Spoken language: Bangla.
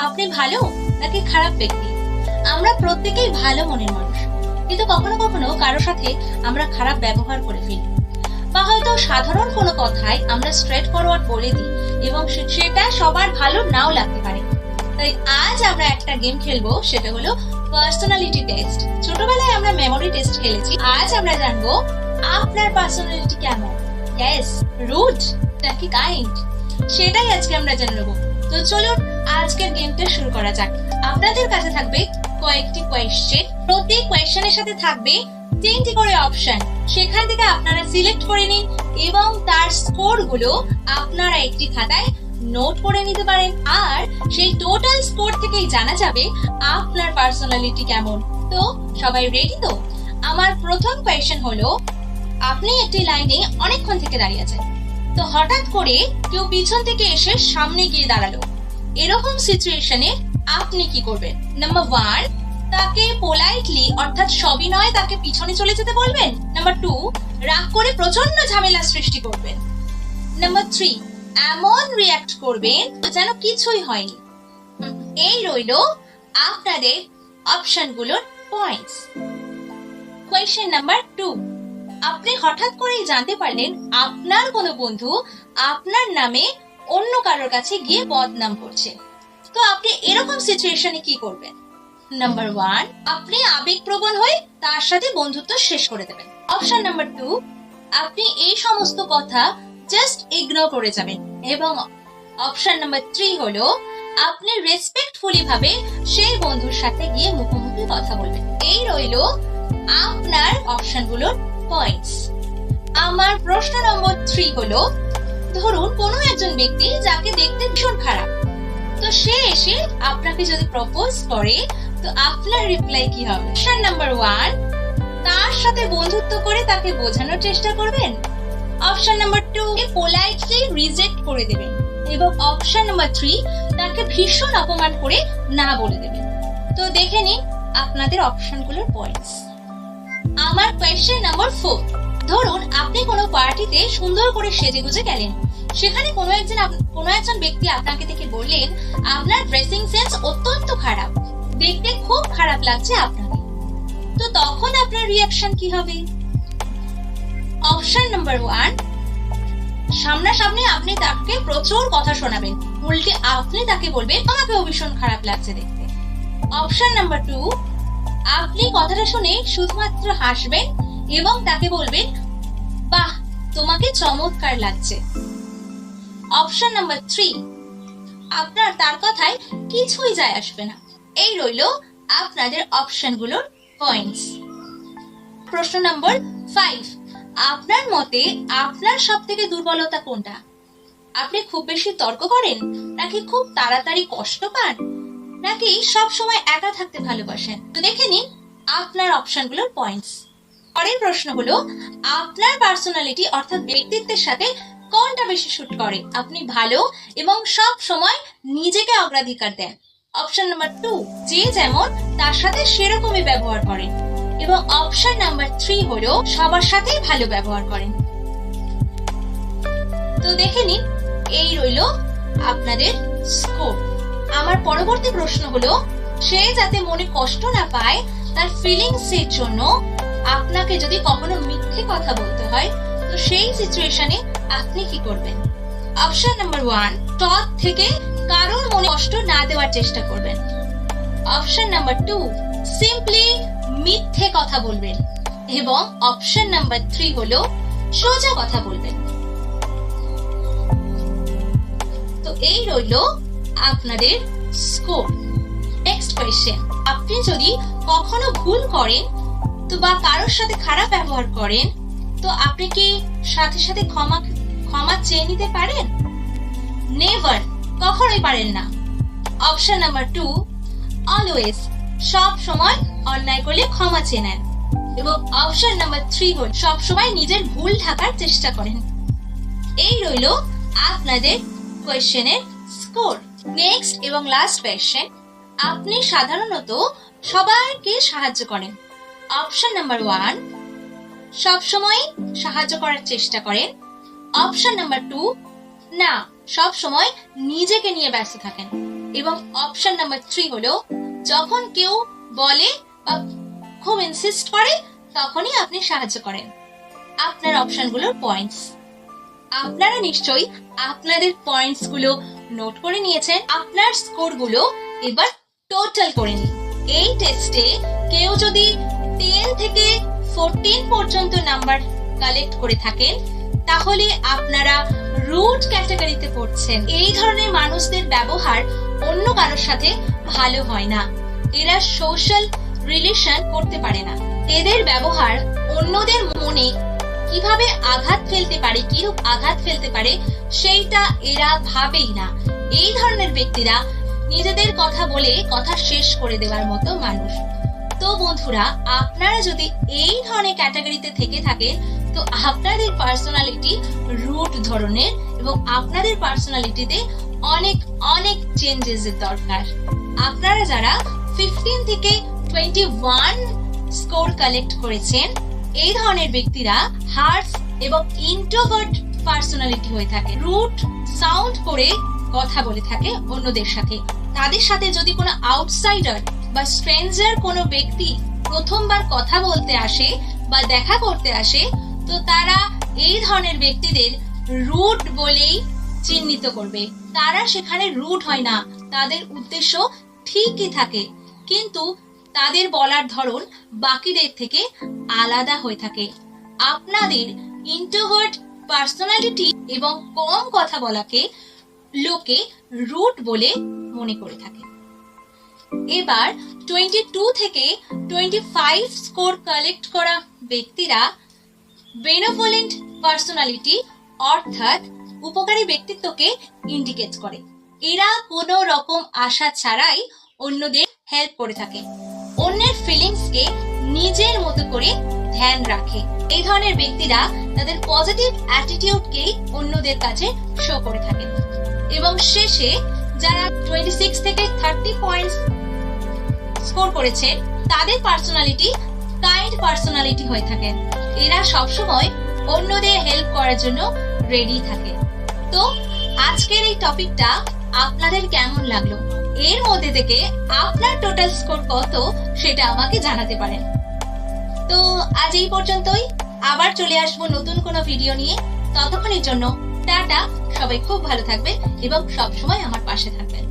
আপনি ভালো নাকি খারাপ ব্যক্তি? আমরা প্রত্যেকেই ভালো মনের মানুষ, কিন্তু কখনো কখনো কারোর সাথে আমরা খারাপ ব্যবহার করে ফেলি, বা হয়তো সাধারণ কোনো কথায় আমরা স্ট্রেট ফরওয়ার্ড বলে দিই এবং সেটা সবার ভালো নাও লাগতে পারে। তাই আজ আমরা একটা গেম খেলবো, সেটা হলো পার্সোনালিটি টেস্ট। ছোটবেলায় আমরা মেমোরি টেস্ট খেলেছি, আজ আমরা জানবো আপনার পার্সোনালিটি কেমন। ইয়েস, রুড নাকি কাইন্ড, সেটাই আজকে আমরা জেনে নেবো। তো চলুন আজকের গেমটা শুরু করা যাক। আপনাদের কাছে থাকবে কয়েকটি কোয়েশ্চেন, প্রতি কোয়েশ্চেনের সাথে থাকবে 3টি করে অপশন। সেখান থেকে আপনারা সিলেক্ট করে নিন এবং তার স্কোর গুলো আপনারা একটি খাতায় নোট করে নিতে পারেন। আর সেই টোটাল স্কোর থেকেই জানা যাবে আপনার পার্সোনালিটি কেমন। তো সবাই রেডি তো? আমার প্রথম কোয়েশ্চেন হলো, আপনি একটি লাইনে অনেকক্ষণ থেকে দাঁড়িয়ে আছেন, তো হঠাৎ করে কেউ পিছন থেকে এসে সামনে গিয়ে দাঁড়ালো। এরকম সিচুয়েশনে আপনি কি করবেন? নাম্বার 1, তাকে পোলাইটলি অর্থাৎ সবিনয়ে তাকে পিছনে চলে যেতে বলবেন। নাম্বার 2, রাগ করে প্রচন্ড ঝামেলা সৃষ্টি করবেন। নাম্বার 3, এমন রিঅ্যাক্ট করবেন যেন কিছুই হয়নি। এই রইলো আপনাদের অপশনগুলোর পয়েন্টস। কোয়েশ্চেন নাম্বার 2, আপনি হঠাৎ করেই জানতে পারলেন আপনার কোনো বন্ধু আপনার নামে অন্য কারোর কাছে গিয়ে বদনাম করছে, তো আপনি এরকম সিচুয়েশনে কি করবেন? নাম্বার 1, আপনি আবেগপ্রবণ হয়ে তার সাথে বন্ধুত্ব শেষ করে দেবেন। অপশন নাম্বার 2, আপনি এই সমস্ত কথা জাস্ট ইগনোর করে যাবেন। এবং অপশন নাম্বার 3 হলো, আপনি রেসপেক্টফুলি ভাবে সেই বন্ধুর সাথে গিয়ে মুখোমুখি কথা বলবেন। এই রইলো আপনার অপশনগুলোর পয়েন্টস। আমার প্রশ্ন নম্বর 3 হলো, ধরুন কোনো একজন ব্যক্তি যাকে দেখতে ভীষণ খারাপ, তো সে এসে আপনাকে যদি প্রপোজ করে, তো আপনার রিপ্লাই কি হবে? অপশন নাম্বার 1, তার সাথে বন্ধুত্ব করে তাকে বোঝানোর চেষ্টা করবেন। অপশন নাম্বার 2, পোলাইটলি রিজেক্ট করে দেবেন। এবং অপশন নাম্বার 3, তাকে ভীষণ অপমান করে না বলে দেবেন। তো দেখে নিন আপনাদের অপশনগুলোর পয়েন্টস। আমার কোয়েশ্চেন নাম্বার 4, ধরুন আপনি কোনো পার্টিতে সুন্দর করে সেজেগুজে গেলেন, সেখানে কোনো একজন ব্যক্তি আপনাকে দেখে বললেন আপনার ড্রেসিং সেন্স অত্যন্ত খারাপ, দেখতে খুব খারাপ লাগছে আপনাকে, তো তখন আপনার রিঅ্যাকশন কি হবে? অপশন নাম্বার 1, সামনাসামনি আপনি তাকে প্রচুর কথা শোনাবেন, উল্টে আপনি তাকে বলবেন আমাকেও ভীষণ খারাপ লাগছে দেখতে। অপশন নাম্বার 2, আপনি কথাটা শুনে শুধুমাত্র হাসবেন এবং তাকে বলবেন বাহ, তোমাকে চমৎকার লাগছে। অপশন নাম্বার 3, আপনার তার কথায় কিছুই যায় আসবে না। এই রইলো আপনাদের অপশনগুলোর পয়েন্টস। প্রশ্ন নম্বর 5, আপনার মতে আপনার সবথেকে দুর্বলতা কোনটা? আপনি খুব বেশি তর্ক করেন, নাকি খুব তাড়াতাড়ি কষ্ট পান, নাকি সব সময় একা থাকতে ভালোবাসেন? তো দেখে নিন আপনার অপশনগুলোর পয়েন্টস। পরের প্রশ্ন হলো, আপনার পার্সোনালিটি অর্থাৎ ব্যক্তিত্বের সাথে কোনটা বেশি শুট করে? আপনি ভালো এবং সব সময় নিজেকে অগ্রাধিকার দেন। অপশন নাম্বার 2, যে যেমন তার সাথে সেরকমই ব্যবহার করেন। এবং অপশন নাম্বার 3 হলো সবার সাথেই ভালো ব্যবহার করেন। তো দেখে নিন এই রইলো আপনাদের স্কোর। আমার পরবর্তী প্রশ্ন হলো, সে যাতে মনে কষ্ট না পায় তার ফিলিংস এর জন্য আপনাকে যদি কখনো মিথ্যে কথা বলতে হয়, তো সেই সিচুয়েশনে আপনি কি করবেন? অপশন নাম্বার 1, টপ থেকে কারোর মনে কষ্ট না দেওয়ার চেষ্টা করবেন। অপশন নাম্বার 2, সিম্পলি মিথ্যে কথা বলবেন। এবং অপশন নাম্বার 3 হলো সোজা কথা বলবেন। তো এই রইলো আপনাদের স্কোর। নেক্সট কোয়েশ্চেন, আপনি যদি কখনো ভুল করেন তো বা কারোর সাথে খারাপ ব্যবহার করেন, তো আপনি কি সাথে সাথে ক্ষমা চেয়ে নিতে পারেন? নেভার, কখনোই পারেন না। অপশন নাম্বার 2, অলওয়েজ, সব সময় অন্যায় করলে ক্ষমা চেয়ে নেন। এবং অপশন নাম্বার 3 হল সব সময় নিজের ভুল ঢাকার চেষ্টা করেন। এই রইলো আপনাদের কোয়েশ্চেনের স্কোর। নেক্সট এবং লাস্ট কোয়েশ্চেন, আপনি সাধারণত সবাইকে সাহায্য করেন। অপশন নাম্বার 1, সব সময় সাহায্য করার চেষ্টা করেন। অপশন নাম্বার 2, না, সব সময় নিজেকে নিয়ে ব্যস্ত থাকেন। এবং অপশন নাম্বার 3 হলো যখন কেউ বলে বা খুব ইনসিস্ট করে তখনই আপনি সাহায্য করেন। আপনার অপশনগুলোর পয়েন্টস। আপনারা নিশ্চয়ই আপনাদের পয়েন্টস গুলো নোট করে নিয়েছেন। আপনার স্কোর গুলো এবার টোটাল করে নিন। এই টেস্টে কেউ যদি 10 থেকে 14 পর্যন্ত নাম্বার কালেক্ট করে থাকেন তাহলে আপনারা রুট ক্যাটাগরিতে পড়ছেন। এই ধরনের মানুষদের ব্যবহার অন্য কারোর সাথে ভালো হয় না। এরা সোশ্যাল রিলেশন করতে পারে না। এদের ব্যবহার অন্যদের মনে কিভাবে আঘাত ফেলতে পারে, কিরূপ আঘাত ফেলতে পারে সেইটা এরা ভাবেই না। এই ধরনের ব্যক্তিরা নিজেদের কথা বলে কথা শেষ করে দেওয়ার মতো মানুষ। তো বন্ধুরা, আপনারা যদি এই ধরনের ক্যাটাগরিতে থেকে থাকেন তো আপনাদের পার্সোনালিটি রুট ধরনের এবং আপনাদের পার্সোনালিটিতে অনেক অনেক চেঞ্জেস এর দরকার। আপনারা যারা 15 থেকে 21 স্কোর কালেক্ট করেছেন এই ধরনের ব্যক্তিরা হার্টস এবং ইন্ট্রোভার্ট পার্সোনালিটি হয়ে থাকে। রুট সাউন্ড করে কথা বলে থাকে অন্যদের সাথে। তাদের সাথে যদি কোনো আউটসাইডার বা স্ট্রেঞ্জার কোনো ব্যক্তি প্রথমবার কথা বলতে আসে বা দেখা করতে আসে তো তারা এই ধরনের ব্যক্তিদের রুট বলেই চিহ্নিত করবে। তারা সেখানে রুট হয় না, তাদের উদ্দেশ্য ঠিকই থাকে, কিন্তু তাদের বলার ধরন বাকিদের থেকে আলাদা হয়ে থাকে। আপনাদের ইন্ট্রোভার্ট পার্সোনালিটি এবং কম কথা বলাকে লোকে রুট বলে মনে করে থাকে। এবার 22 থেকে 25 স্কোর কালেক্ট করা ব্যক্তিরা বেনেভোলেন্ট পার্সোনালিটি অর্থাৎ উপকারী ব্যক্তিত্বকে ইন্ডিকেট করে। এরা কোনো রকম আশা ছাড়াই অন্যদের হেল্প করে থাকে, অন্যের ফিলিংসকে নিজের মতো করে ধ্যান রাখে। এই ধরনের ব্যক্তিরা তাদের পজিটিভ অ্যাটিটিউডকে অন্যদের কাছে শো করে থাকে। এবং শেষে যারা 26 থেকে 30 পয়েন্টস স্কোর করেছেন তাদের পার্সোনালিটি কাইন্ড পার্সোনালিটি হয়ে থাকেন। এরা সবসময় অন্যদের হেল্প করার জন্য রেডি থাকে। তো আজকের এই টপিকটা আপনাদের কেমন লাগলো? এর মধ্যে থেকে আপনার টোটাল স্কোর কত সেটা আমাকে জানাতে পারেন। তো আজ এই পর্যন্তই, আবার চলে আসবো নতুন কোনো ভিডিও নিয়ে। ততক্ষণের জন্য টাটা, সবাই খুব ভালো থাকবেন এবং সবসময় আমার পাশে থাকবেন।